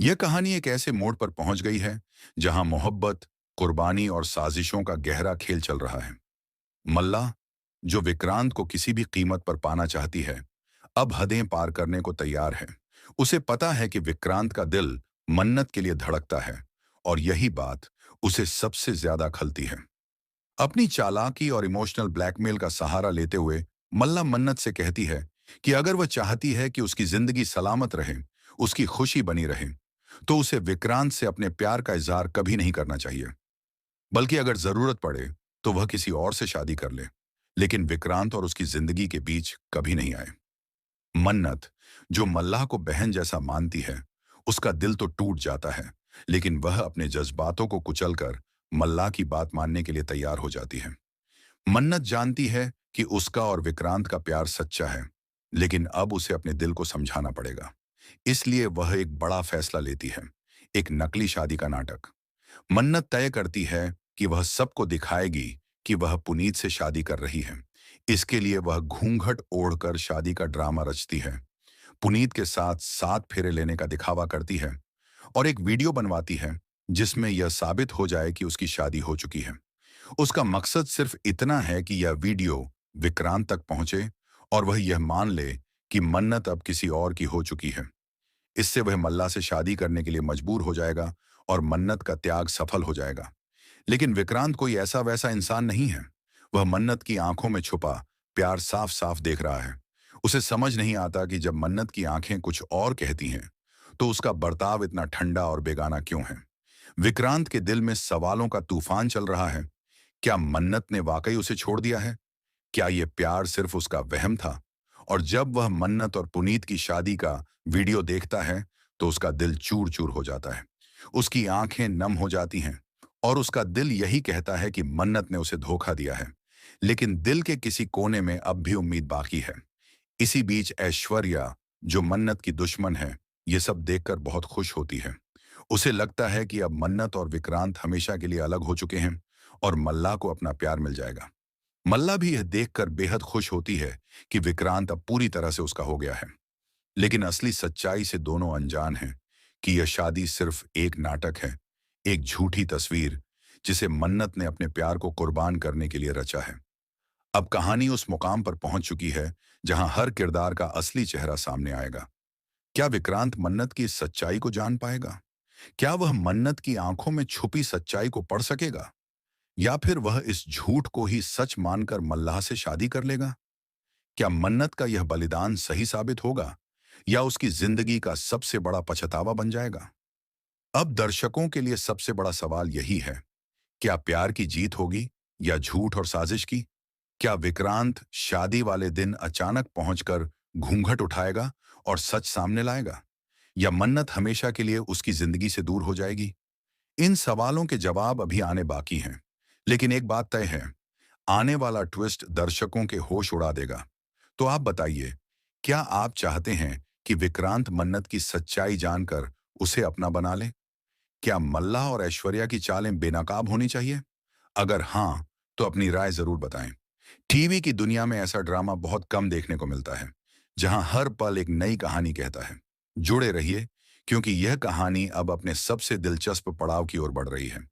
यह कहानी एक ऐसे मोड़ पर पहुंच गई है जहां मोहब्बत, कुर्बानी और साजिशों का गहरा खेल चल रहा है। मल्ला, जो विक्रांत को किसी भी कीमत पर पाना चाहती है, अब हदें पार करने को तैयार है। उसे पता है कि विक्रांत का दिल मन्नत के लिए धड़कता है और यही बात उसे सबसे ज्यादा खलती है। अपनी चालाकी और इमोशनल ब्लैकमेल का सहारा लेते हुए मल्ला मन्नत से कहती है कि अगर वह चाहती है कि उसकी जिंदगी सलामत रहे, उसकी खुशी बनी रहे, तो उसे विक्रांत से अपने प्यार का इजहार कभी नहीं करना चाहिए। बल्कि अगर जरूरत पड़े तो वह किसी और से शादी कर ले, लेकिन विक्रांत और उसकी जिंदगी के बीच कभी नहीं आए। मन्नत, जो मल्लाह को बहन जैसा मानती है, उसका दिल तो टूट जाता है, लेकिन वह अपने जज्बातों को कुचलकर मल्लाह की बात मानने के लिए तैयार हो जाती है। मन्नत जानती है कि उसका और विक्रांत का प्यार सच्चा है, लेकिन अब उसे अपने दिल को समझाना पड़ेगा। इसलिए वह एक बड़ा फैसला लेती है, एक नकली शादी का नाटक। मन्नत तय करती है कि वह सबको दिखाएगी कि वह पुनीत से शादी कर रही है। इसके लिए वह घूंघट ओढ़कर शादी का ड्रामा रचती है, पुनीत के साथ 7 फेरे लेने का दिखावा करती है और एक वीडियो बनवाती है जिसमें यह साबित हो जाए कि उसकी शादी हो चुकी है। उसका मकसद सिर्फ इतना है कि यह वीडियो विक्रांत तक पहुंचे और वह यह मान ले कि मन्नत अब किसी और की हो चुकी है। इससे वह मल्ला से शादी करने के लिए मजबूर हो जाएगा और मन्नत का त्याग सफल हो जाएगा। लेकिन विक्रांत कोई ऐसा वैसा इंसान नहीं है। वह मन्नत की आंखों में छुपा प्यार साफ साफ देख रहा है। उसे समझ नहीं आता कि जब मन्नत की आंखें कुछ और कहती हैं, तो उसका बर्ताव इतना ठंडा और बेगाना क्यों है। विक्रांत के दिल में सवालों का तूफान चल रहा है। क्या मन्नत ने वाकई उसे छोड़ दिया है? क्या ये प्यार सिर्फ उसका वहम था? और जब वह मन्नत और पुनीत की शादी का वीडियो देखता है, तो उसका दिल चूर चूर हो जाता है। उसकी आंखें नम हो जाती हैं और उसका दिल यही कहता है कि मन्नत ने उसे धोखा दिया है। लेकिन दिल के किसी कोने में अब भी उम्मीद बाकी है। इसी बीच ऐश्वर्या, जो मन्नत की दुश्मन है, ये सब देखकर बहुत खुश होती है। उसे लगता है कि अब मन्नत और विक्रांत हमेशा के लिए अलग हो चुके हैं और मल्ला को अपना प्यार मिल जाएगा। मल्ला भी यह देखकर बेहद खुश होती है कि विक्रांत अब पूरी तरह से उसका हो गया है। लेकिन असली सच्चाई से दोनों अनजान हैं कि यह शादी सिर्फ एक नाटक है, एक झूठी तस्वीर जिसे मन्नत ने अपने प्यार को कुर्बान करने के लिए रचा है। अब कहानी उस मुकाम पर पहुंच चुकी है जहां हर किरदार का असली चेहरा सामने आएगा। क्या विक्रांत मन्नत की इस सच्चाई को जान पाएगा? क्या वह मन्नत की आंखों में छुपी सच्चाई को पढ़ सकेगा? या फिर वह इस झूठ को ही सच मानकर मल्लाह से शादी कर लेगा? क्या मन्नत का यह बलिदान सही साबित होगा या उसकी जिंदगी का सबसे बड़ा पछतावा बन जाएगा? अब दर्शकों के लिए सबसे बड़ा सवाल यही है, क्या प्यार की जीत होगी या झूठ और साजिश की? क्या विक्रांत शादी वाले दिन अचानक पहुंचकर घूंघट उठाएगा और सच सामने लाएगा, या मन्नत हमेशा के लिए उसकी जिंदगी से दूर हो जाएगी? इन सवालों के जवाब अभी आने बाकी हैं, लेकिन एक बात तय है, आने वाला ट्विस्ट दर्शकों के होश उड़ा देगा। तो आप बताइए, क्या आप चाहते हैं कि विक्रांत मन्नत की सच्चाई जानकर उसे अपना बना ले? क्या मल्लाह और ऐश्वर्या की चालें बेनकाब होनी चाहिए? अगर हाँ, तो अपनी राय जरूर बताएं। टीवी की दुनिया में ऐसा ड्रामा बहुत कम देखने को मिलता है, जहां हर पल एक नई कहानी कहता है। जुड़े रहिए, क्योंकि यह कहानी अब अपने सबसे दिलचस्प पड़ाव की ओर बढ़ रही है।